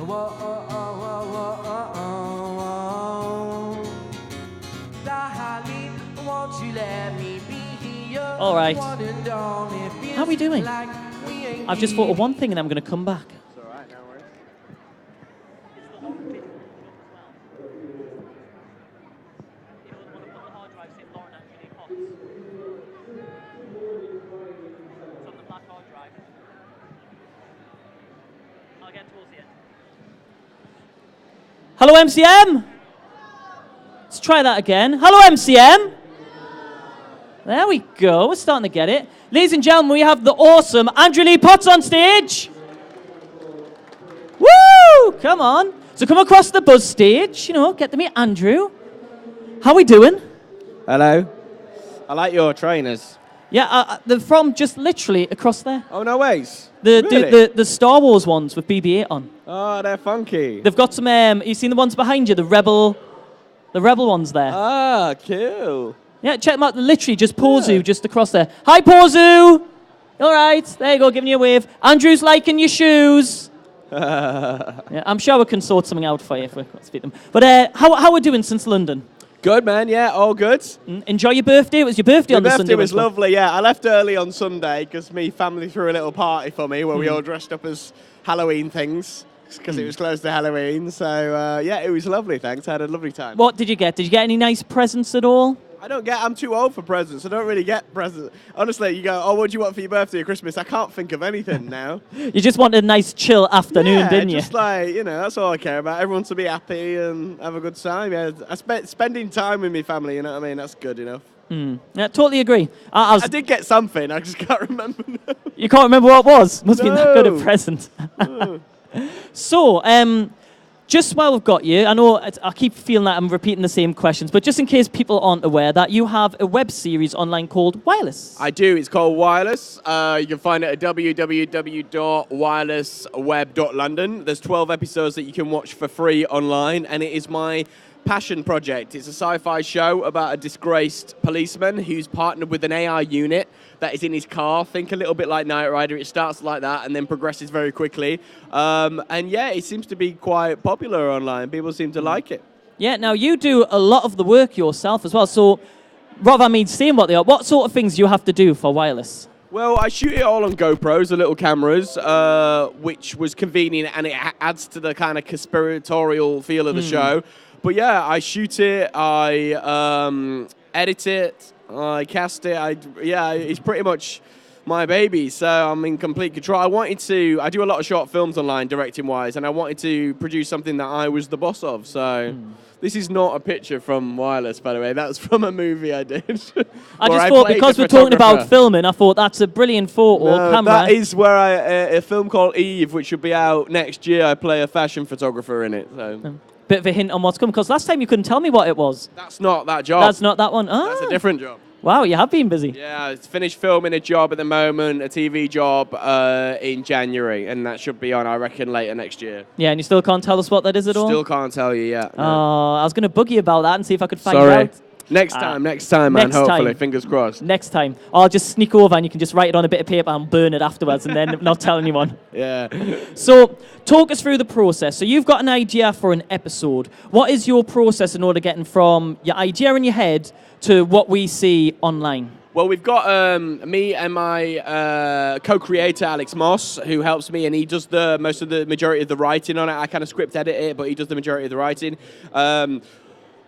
Whoa, oh, oh, whoa, whoa, oh, oh. Darling, won't you let me be here? All right. One and only. How are we doing? Like we ain't I've just thought of one thing and I'm going to come back. It's all right, no worries. Hello, MCM? Let's try that again. Hello, MCM? There we go. We're starting to get it. Ladies and gentlemen, we have the awesome Andrew Lee Potts on stage. Woo! Come on. So come across the buzz stage, get to meet Andrew. How we doing? Hello. I like your trainers. Yeah, they're from just literally across there. Oh, no ways. The Star Wars ones with BB-8 on. Oh, they're funky. They've got some, you seen the ones behind you, the Rebel ones there? Ah, cool. Yeah, check them out. Literally just Pazu just across there. Hi, Pazu! All right, there you go, giving you a wave. Andrew's liking your shoes. Yeah, I'm sure we can sort something out for you if we speak them. But how we doing since London? Good, man. Yeah, all good. Enjoy your birthday. It was your birthday on the Sunday. It was lovely, yeah. I left early on Sunday because me family threw a little party for me where we all dressed up as Halloween things because it was close to Halloween. So, yeah, it was lovely, thanks. I had a lovely time. What did you get? Did you get any nice presents at all? I'm too old for presents. I don't really get presents. Honestly, you go, oh, what do you want for your birthday or Christmas? I can't think of anything now. You just wanted a nice chill afternoon, didn't you? Just that's all I care about. Everyone to be happy and have a good time. Yeah, spending time with my family, you know what I mean? That's good enough. Yeah, totally agree. I did get something. I just can't remember now. You can't remember what it was? Must be that good a present. So, just while we've got you, I know I keep feeling that I'm repeating the same questions, but just in case people aren't aware, that you have a web series online called Wireless. I do. It's called Wireless. You can find it at www.wirelessweb.london. There's 12 episodes that you can watch for free online, and it is my passion project. It's a sci-fi show about a disgraced policeman who's partnered with an AI unit that is in his car. Think a little bit like Knight Rider. It starts like that and then progresses very quickly. And yeah, it seems to be quite popular online. People seem to like it. Yeah, now you do a lot of the work yourself as well. So rather than me seeing what they are, what sort of things do you have to do for Wireless? Well, I shoot it all on GoPros, the little cameras, which was convenient, and it adds to the kind of conspiratorial feel of the show. But yeah, I shoot it, I edit it, I cast it. It's pretty much my baby, so I'm in complete control. I do a lot of short films online, directing-wise, and I wanted to produce something that I was the boss of. So this is not a picture from Wireless, by the way. That's from a movie I did. I just thought, because we're talking about filming, I thought that's a brilliant photo camera. That is where a film called Eve, which should be out next year, I play a fashion photographer in it. So. Bit of a hint on what's coming, because last time you couldn't tell me what it was. That's not that job. That's not that one. That's a different job. Wow, you have been busy. Yeah, it's finished filming a job at the moment, a TV job in January, and that should be on, I reckon, later next year. Yeah, and you still can't tell us what that is at all? Still can't tell you yet. No. Oh, I was going to bug you about that and see if I could find Sorry. out. Next time, man, hopefully. Fingers crossed. Next time. I'll just sneak over and you can just write it on a bit of paper and burn it afterwards and then not tell anyone. Yeah. So, talk us through the process. So, you've got an idea for an episode. What is your process in order getting from your idea in your head to what we see online? Well, we've got me and my co-creator, Alex Moss, who helps me, and he does the majority of the writing on it. I kind of script edit it, but he does the majority of the writing.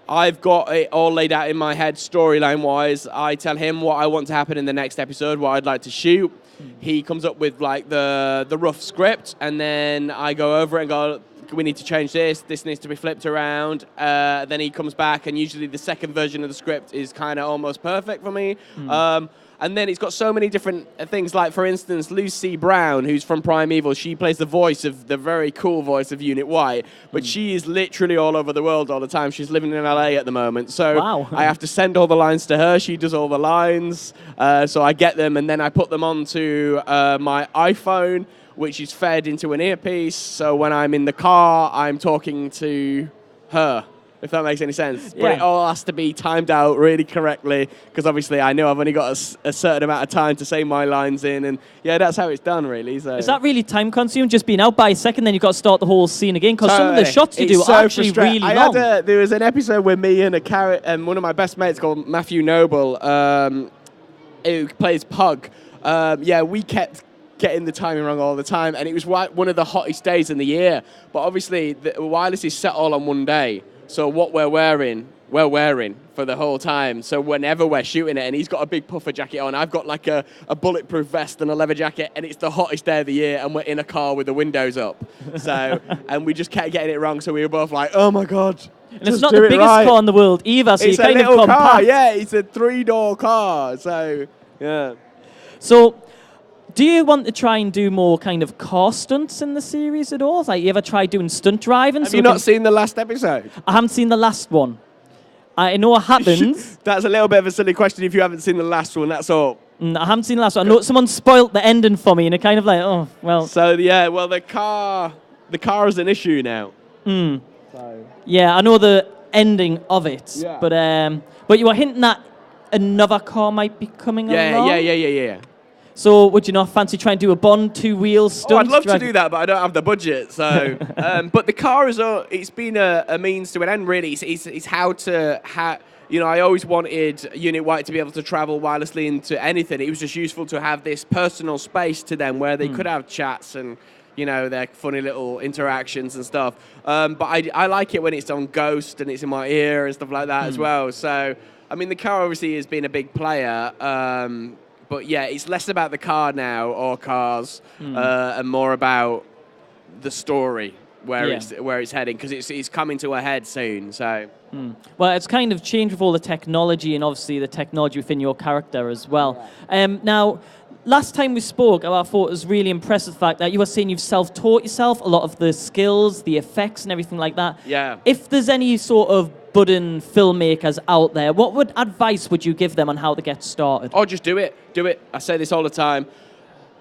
I've got it all laid out in my head, storyline-wise. I tell him what I want to happen in the next episode, what I'd like to shoot. He comes up with like the rough script, and then I go over it and go, we need to change this needs to be flipped around. Then he comes back, and usually the second version of the script is kind of almost perfect for me. And then it's got so many different things, like, for instance, Lucy Brown, who's from Primeval, she plays the very cool voice of Unit White, but she is literally all over the world all the time. She's living in LA at the moment, so I have to send all the lines to her. She does all the lines, so I get them, and then I put them onto my iPhone, which is fed into an earpiece, so when I'm in the car, I'm talking to her. if that makes any sense. Yeah. But it all has to be timed out really correctly, because obviously I know I've only got a certain amount of time to say my lines in, and yeah, that's how it's done, really. So. Is that really time consuming? Just being out by a second, then you've got to start the whole scene again? Because some of the Totally. shots you It's do so are actually really long. there was an episode where me and one of my best mates called Matthew Noble, who plays Pug. We kept getting the timing wrong all the time, and it was one of the hottest days in the year. But obviously, the wireless is set all on one day, so what we're wearing for the whole time. So whenever we're shooting it, and he's got a big puffer jacket on, I've got like a bulletproof vest and a leather jacket, and it's the hottest day of the year, and we're in a car with the windows up. So, and we just kept getting it wrong, so we were both like, oh my God. And it's not the biggest car in the world either, so it's you kind a of little compact. car, yeah, it's a 3-door car, so, yeah. So, do you want to try and do more kind of car stunts in the series at all? Like, you ever tried doing stunt driving? Have you not seen the last episode? I haven't seen the last one. I know what happens. That's a little bit of a silly question if you haven't seen the last one, that's all. I haven't seen the last one. I know someone spoilt the ending for me, and it kind of like, oh, well. So, yeah, well, the car is an issue now. So. Yeah, I know the ending of it. Yeah. But you were hinting that another car might be coming along? Yeah. So would you not fancy trying to do a Bond 2-wheel stunt? Oh, I'd love to do that, but I don't have the budget. So, but the car it's been a means to an end, really. It's how I always wanted Unit White to be able to travel wirelessly into anything. It was just useful to have this personal space to them where they could have chats and, their funny little interactions and stuff. But I like it when it's on Ghost and it's in my ear and stuff like that as well. So, I mean, the car obviously has been a big player. But yeah, it's less about the car now or cars, and more about the story where it's heading, because it's coming to a head soon. So. Well, it's kind of changed with all the technology, and obviously the technology within your character as well. Now, last time we spoke, I thought it was really impressive the fact that you were saying you've self-taught yourself a lot of the skills, the effects, and everything like that. Yeah. If there's any sort of budding filmmakers out there, what advice would you give them on how to get started? Oh, just do it. Do it. I say this all the time.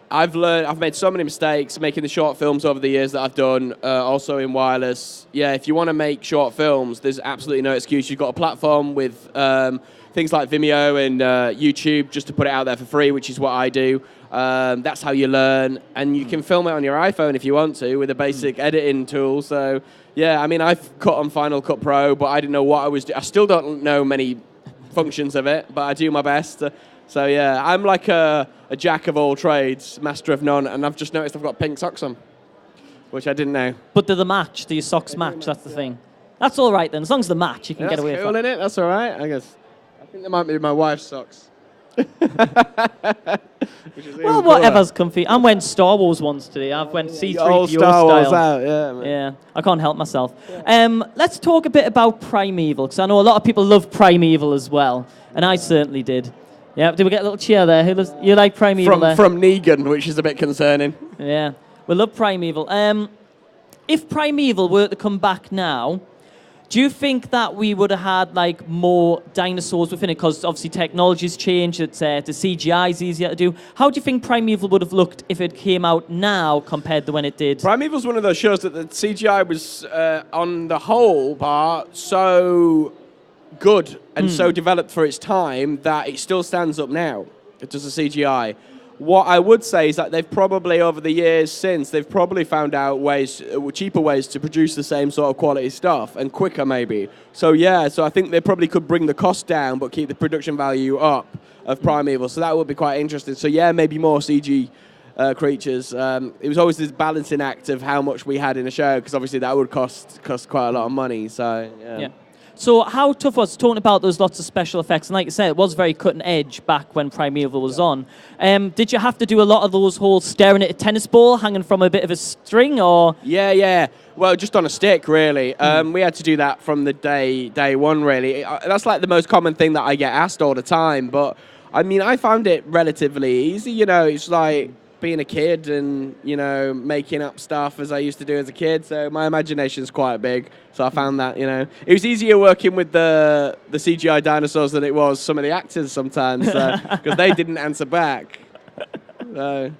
I've made so many mistakes making the short films over the years that I've done, also in wireless. Yeah, if you want to make short films, there's absolutely no excuse. You've got a platform with things like Vimeo and YouTube just to put it out there for free, which is what I do. That's how you learn. And you can film it on your iPhone if you want to with a basic editing tool. So, yeah, I mean, I've cut on Final Cut Pro, but I didn't know what I was doing. I still don't know many functions of it, but I do my best. So, yeah, I'm like a jack of all trades, master of none, and I've just noticed I've got pink socks on, which I didn't know. But do the match? Do your socks match? That's the thing. That's all right then. As long as the match, you can get away with it. That's cool, innit? That's all right, I guess. I think that might be my wife's socks. Well, whatever's comfy. I went Star Wars once today. I've went C-3PO Star Wars style. out, yeah, man. Yeah, I can't help myself. Let's talk a bit about Primeval, because I know a lot of people love Primeval as well, and I certainly did. Yeah, did we get a little cheer there? You like Primeval there? From Negan, which is a bit concerning. Yeah, we love Primeval. If Primeval were to come back now, do you think that we would have had like more dinosaurs within it? Because obviously technology's changed. It's the CGI is easier to do. How do you think Primeval would have looked if it came out now compared to when it did? Primeval's one of those shows that the CGI was, on the whole part, so good and so developed for its time that it still stands up now. It does the CGI. What I would say is that they've probably, over the years since, they've probably found out ways, cheaper ways to produce the same sort of quality stuff, and quicker maybe. So yeah, so I think they probably could bring the cost down but keep the production value up of Primeval. So that would be quite interesting. So yeah, maybe more CG creatures. It was always this balancing act of how much we had in a show, because obviously that would cost quite a lot of money. So yeah. So how tough was it? Talking about those lots of special effects, and like I said, it was very cutting edge back when Primeval was on. Did you have to do a lot of those whole staring at a tennis ball hanging from a bit of a string, or? Yeah. Well, just on a stick, really. We had to do that from the day one, really. That's like the most common thing that I get asked all the time. But I mean, I found it relatively easy. It's like being a kid and, making up stuff as I used to do as a kid. So my imagination's quite big. So I found that, it was easier working with the CGI dinosaurs than it was some of the actors sometimes, because they didn't answer back. So.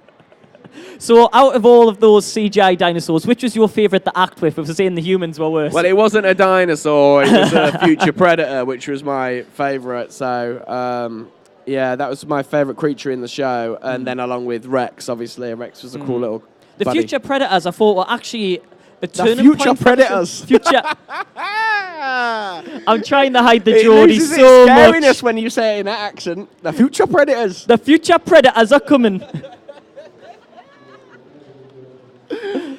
So out of all of those CGI dinosaurs, which was your favourite to act with? If we're saying the humans were worse. Well, it wasn't a dinosaur. It was a future predator, which was my favourite. So, yeah, that was my favourite creature in the show. And then along with Rex, obviously. Rex was a cool little the buddy. future predators, I thought, were actually a The turning future point for the show. predators. Future. I'm trying to hide the It Geordie loses so its scariness much. when you say it in that accent. The future predators. The future predators are coming.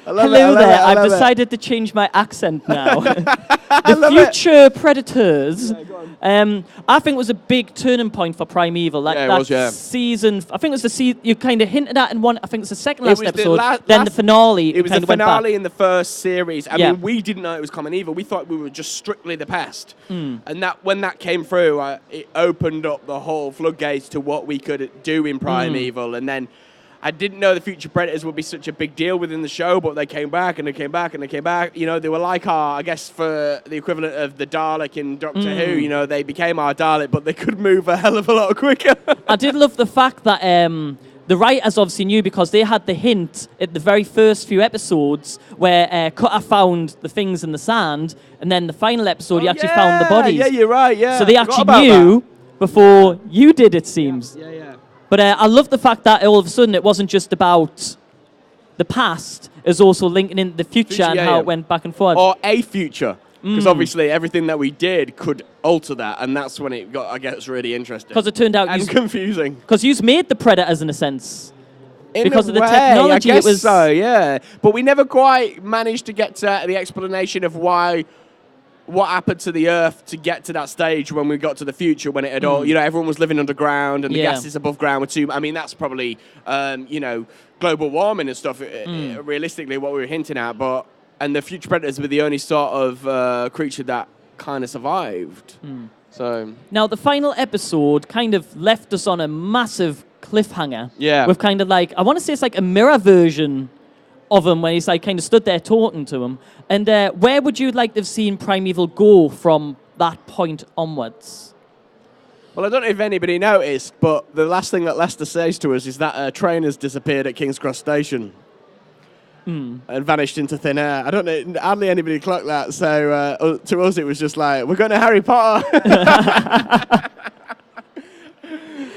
Hello there. I've decided to change my accent now. The future predators. I think was a big turning point for Primeval. Like Yeah, it that was, yeah. season. I think it was the season you kind of hinted at in one. I think it's the second It last was the episode. Then the finale. It was kind the of went back. finale in the first series. I Yeah. mean, we didn't know it was coming either. We thought we were just strictly the past. Hmm. And that when that came through, it opened up the whole floodgates to what we could do in Primeval. And then I didn't know the future predators would be such a big deal within the show, but they came back and they came back and they came back. You know, they were like I guess, for the equivalent of the Dalek in Doctor Who. You know, they became our Dalek, but they could move a hell of a lot quicker. I did love the fact that the writers obviously knew because they had the hint at the very first few episodes where Cutter found the things in the sand, and then the final episode he actually found the bodies. Yeah, you're right. Yeah. So they Forgot actually about knew before you did, it seems. that. Yeah. But I love the fact that all of a sudden it wasn't just about the past, it was also linking in the future and how it went back and forth. Or a future. Because obviously everything that we did could alter that, and that's when it got, I guess, really interesting. Because it turned out and confusing. Because you've made the Predators in a sense. In Because a of the way, technology, I guess it was so, yeah. But we never quite managed to get to the explanation of what happened to the Earth to get to that stage when we got to the future, when it had all, you know, everyone was living underground and the gases above ground were too. I mean, that's probably, you know, global warming and stuff. Realistically, what we were hinting at, and the future predators were the only sort of creature that kind of survived. So Now, the final episode kind of left us on a massive cliffhanger. Yeah. With kind of like, I want to say it's like a mirror version of him when he's like kind of stood there talking to him. And where would you like to have seen Primeval go from that point onwards? well, I don't know if anybody noticed, but the last thing that Lester says to us is that a train has disappeared at King's Cross Station. And vanished into thin air. I don't know, hardly anybody clocked that. So to us, it was just like, we're going to Harry Potter.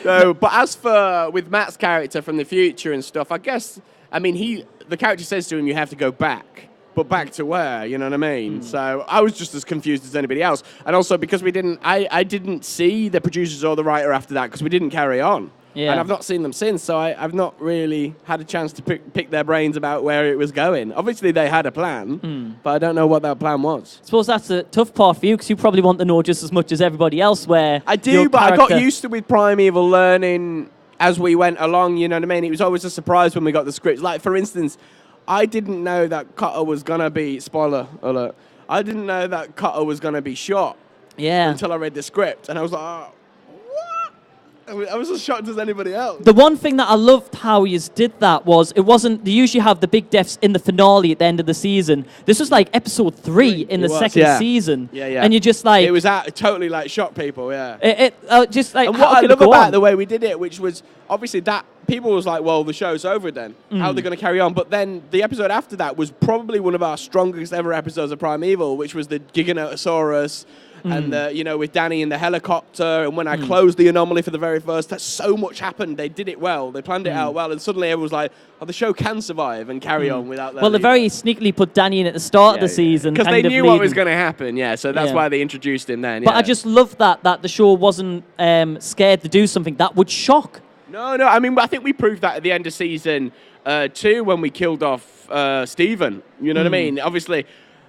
So, but as for with Matt's character from the future and stuff, I guess, I mean, the character says to him, you have to go back. But back to where? You know what I mean? So I was just as confused as anybody else. And also because I didn't see the producers or the writer after that because we didn't carry on. Yeah. And I've not seen them since, so I've not really had a chance to pick their brains about where it was going. Obviously, they had a plan, but I don't know what that plan was. I suppose that's the tough part for you because you probably want to know just as much as everybody else where I do, your but I got character- used to with Primeval learning as we went along, you know what I mean? It was always a surprise when we got the scripts. Like, for instance, I didn't know that Cutter was going to be, spoiler alert, I didn't know that Cutter was going to be shot until I read the script. And I was like, oh, what? I was as shocked as anybody else. The one thing that I loved how you did that was it wasn't, they usually have the big deaths in the finale at the end of the season. This was like episode 3 in the second season. Yeah. And you're just like... It was totally like shocked people, yeah. Just like, And how what I could love it go about on? the way we did it, which was obviously that people was like, well, the show's over then. How are they going to carry on? But then the episode after that was probably one of our strongest ever episodes of Primeval, which was the Giganotosaurus and you know, with Danny in the helicopter. And when I closed the anomaly for the very first, that so much happened. They did it well. They planned it out well. And suddenly everyone was like, oh, the show can survive and carry on without that. Well, they very sneakily put Danny in at the start of the season. Because they kind of knew what was leading- going to happen, yeah. So that's why they introduced him then. But yeah. I just love that the show wasn't scared to do something that would shock. No, I mean, I think we proved that at the end of season 2 when we killed off Stephen. You know what I mean? Obviously,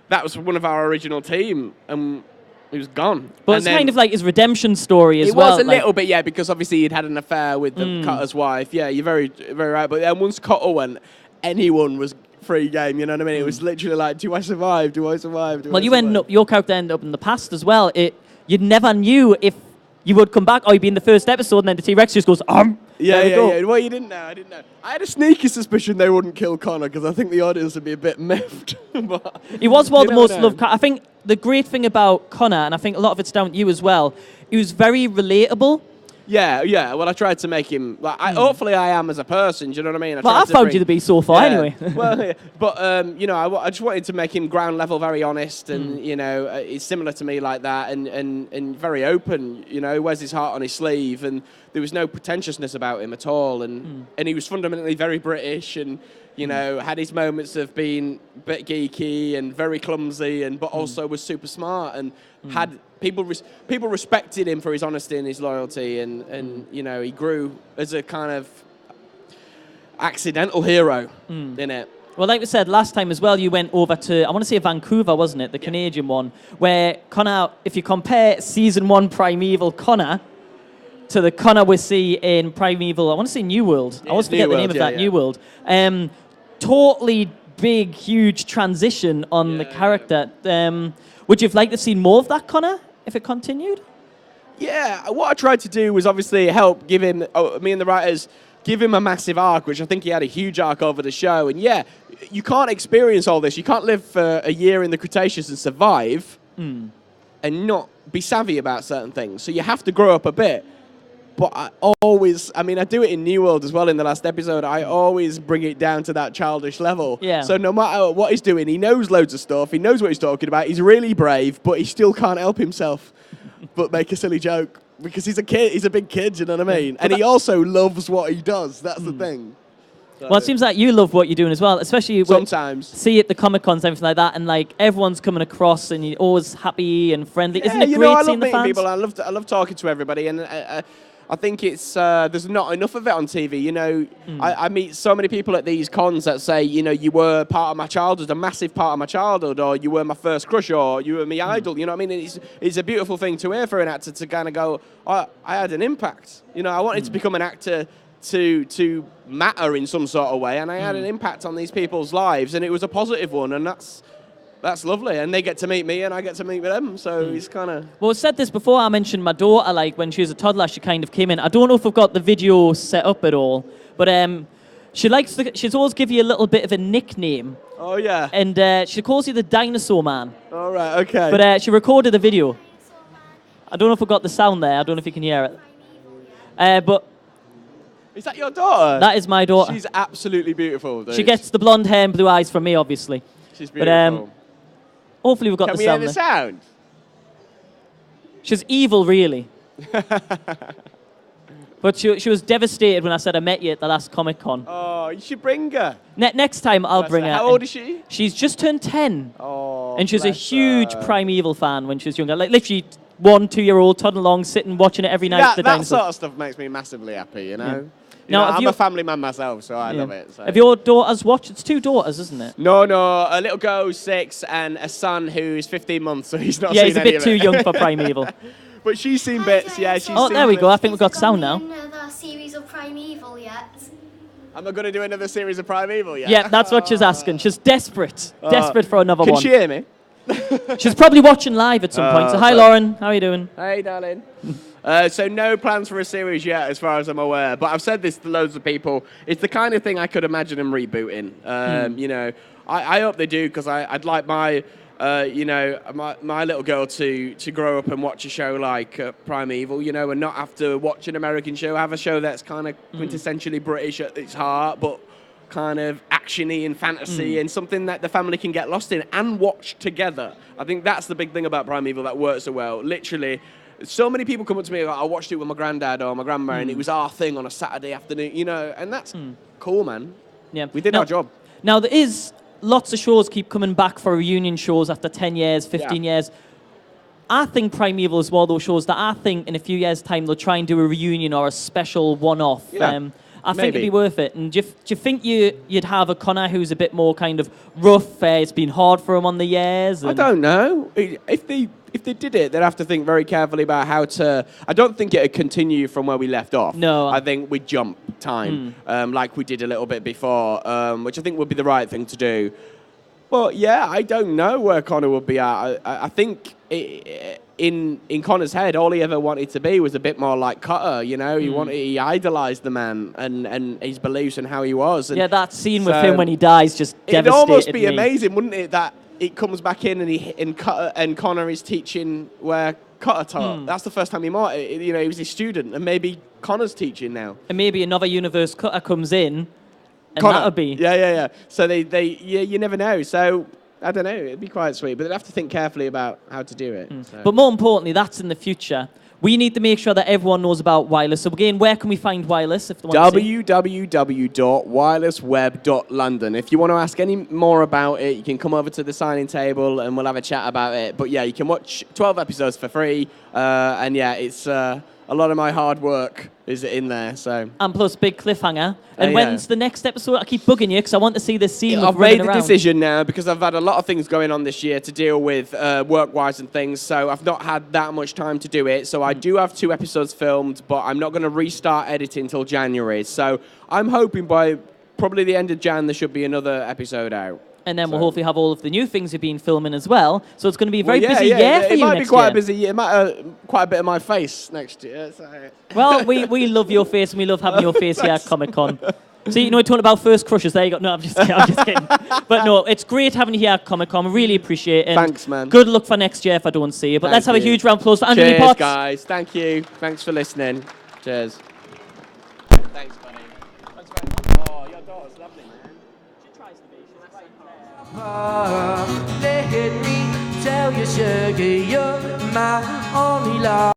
that was one of our original team, and he was gone. But And it's then kind of like his redemption story as it well. was a like- little bit, yeah, because obviously he'd had an affair with the Cutter's wife. Yeah, you're very, very right. But then once Cutter went, anyone was free game. You know what I mean? It was literally like, do I survive? Do I survive? Well, your character ended up in the past as well. You never knew if you would come back or you'd be in the first episode and then the T-Rex just goes, Yeah. Well, you didn't know. I didn't know. I had a sneaky suspicion they wouldn't kill Connor because I think the audience would be a bit miffed. But He was one of the you never most know. loved. I think the great thing about Connor, and I think a lot of it's down to you as well, he was very relatable. Yeah. Well, I tried to make him like. Hopefully, I am as a person. Do you know what I mean? Well, I found you to be so far anyway. Well, yeah. But you know, I just wanted to make him ground level, very honest, and you know, he's similar to me like that, and very open. You know, he wears his heart on his sleeve, and there was no pretentiousness about him at all, and he was fundamentally very British, and you know, had his moments of being a bit geeky and very clumsy, and but also was super smart and had. People respected him for his honesty and his loyalty, and you know, he grew as a kind of accidental hero in it. Well, like we said last time as well, you went over to, I want to say Vancouver, wasn't it? The Canadian one, where Connor, if you compare season 1 Primeval Connor to the Connor we see in Primeval, I want to say New World. I always forget the name of that, New World. Totally big, huge transition on the character. Would you have liked to see more of that Connor if it continued? Yeah, what I tried to do was obviously help give him, me and the writers, give him a massive arc, which I think he had a huge arc over the show. And yeah, you can't experience all this. You can't live for a year in the Cretaceous and survive and not be savvy about certain things. So you have to grow up a bit. But I do it in New World as well in the last episode. I always bring it down to that childish level. Yeah. So no matter what he's doing, he knows loads of stuff. He knows what he's talking about. He's really brave, but he still can't help himself but make a silly joke. Because he's a kid. He's a big kid, you know what I mean? And he also loves what he does. That's the thing. So, well, it seems like you love what you're doing as well, especially sometimes. See at the Comic-Cons and everything like that, and like everyone's coming across and you're always happy and friendly. Yeah, Isn't it you great know, I seeing love the meeting fans? people. I love talking to everybody, and I think it's there's not enough of it on TV. You know, I meet so many people at these cons that say, you know, you were part of my childhood, a massive part of my childhood, or you were my first crush, or you were my idol. You know what I mean? It's a beautiful thing to hear for an actor to kind of go, I had an impact. You know, I wanted to become an actor to matter in some sort of way, and I had an impact on these people's lives, and it was a positive one, and that's lovely, and they get to meet me, and I get to meet them, so it's kind of... Well, I said this before, I mentioned my daughter, like, when she was a toddler, she kind of came in. I don't know if we've got the video set up at all, but she's always give you a little bit of a nickname. Oh, yeah. And she calls you the Dinosaur Man. All right, okay. But she recorded a video. I don't know if we've got the sound there. I don't know if you can hear it. But... Is that your daughter? That is my daughter. She's absolutely beautiful, dude. She gets the blonde hair and blue eyes from me, obviously. She's beautiful. But, hopefully we've got Can the we sound hear the there. sound? She's evil, really. But she was devastated when I said I met you at the last Comic-Con. Oh, you should bring her. Next time I'll bring her. How old is she? She's just turned 10. Oh, and she was a huge her. Primeval fan when she was younger. Like literally 1, 2-year-old toddling along, sitting watching it every night. That sort of stuff makes me massively happy, you know? Yeah. You know, I'm a family man myself, so I love it. So. Have your daughters watched? It's 2 daughters, isn't it? No, a little girl who's 6 and a son who's 15 months, so he's not seen he's a any bit of too it. young for Primeval. But she's seen bits, yeah. She's seen there we bits. go. I think we've got sound now. Another series of Primeval yet? Am I going to do another series of Primeval yet? Yeah, that's what she's asking. She's desperate for another Can one. she hear me? She's probably watching live at some point. So hi, Lauren. How are you doing? Hey, darling. So no plans for a series yet, as far as I'm aware. But I've said this to loads of people. It's the kind of thing I could imagine them rebooting. You know, I hope they do, because I'd like my, you know, my little girl to grow up and watch a show like Primeval, you know, and not have to watch an American show. Have a show that's kind of quintessentially British at its heart, but kind of actiony and fantasy and something that the family can get lost in and watch together. I think that's the big thing about Primeval that works so well. Literally, so many people come up to me like, I watched it with my granddad or my grandma and it was our thing on a Saturday afternoon, you know, and that's cool, man. Yeah. We did our job. Now, there is lots of shows keep coming back for reunion shows after 10 years, 15 years. I think Primeval is one of those shows that I think in a few years' time they'll try and do a reunion or a special one-off. Yeah. I think it'd be worth it. And do you think you'd have a Connor who's a bit more kind of rough? It's been hard for him on the years. I don't know. If they did it, they'd have to think very carefully about how to... I don't think it'd continue from where we left off. No. I think we'd jump time, like we did a little bit before, which I think would be the right thing to do. But yeah, I don't know where Connor would be at. I think in Connor's head, all he ever wanted to be was a bit more like Cutter. You know, he idolized the man and his beliefs and how he was. And yeah, that scene with him when he dies just devastated it'd almost be me. amazing, wouldn't it? That it comes back in and Cutter and Connor is teaching where Cotter taught. That's the first time he might. He was his student, and maybe Connor's teaching now. And maybe another universe Cutter comes in, and Connor. that'll be. Yeah. So you never know. So I don't know. It'd be quite sweet, but they'd have to think carefully about how to do it. So. But more importantly, that's in the future. We need to make sure that everyone knows about Wireless. So again, where can we find Wireless if they want to see? www.wirelessweb.london. If you want to ask any more about it, you can come over to the signing table and we'll have a chat about it. But yeah, you can watch 12 episodes for free. And yeah, it's a lot of my hard work is in there. So. And plus, big cliffhanger. And Yeah. when's the next episode? I keep bugging you because I want to see this scene. I've made the decision now because I've had a lot of things going on this year to deal with work-wise and things, so I've not had that much time to do it. So I do have 2 episodes filmed, but I'm not going to restart editing until January. So I'm hoping by probably the end of Jan there should be another episode out. And then we'll hopefully have all of the new things you've been filming as well. So it's going to be a very Well, busy year for you next year. It might be quite a busy year. It might quite a bit of my face next year. So. Well, we love your face and we love having your face here at Comic-Con. See, you're talking about first crushes. There you go. No, I'm just kidding. But no, it's great having you here at Comic-Con. I really appreciate it. Thanks, man. Good luck for next year if I don't see you. But let's have a huge round of applause for Andrew Lee Cheers, Potts. guys. Thank you. Thanks for listening. Cheers. Thanks, buddy. Thanks very much. Oh, your daughter's lovely, man. She tries to be. She's right there. Let me tell you, sugar, you're my only love.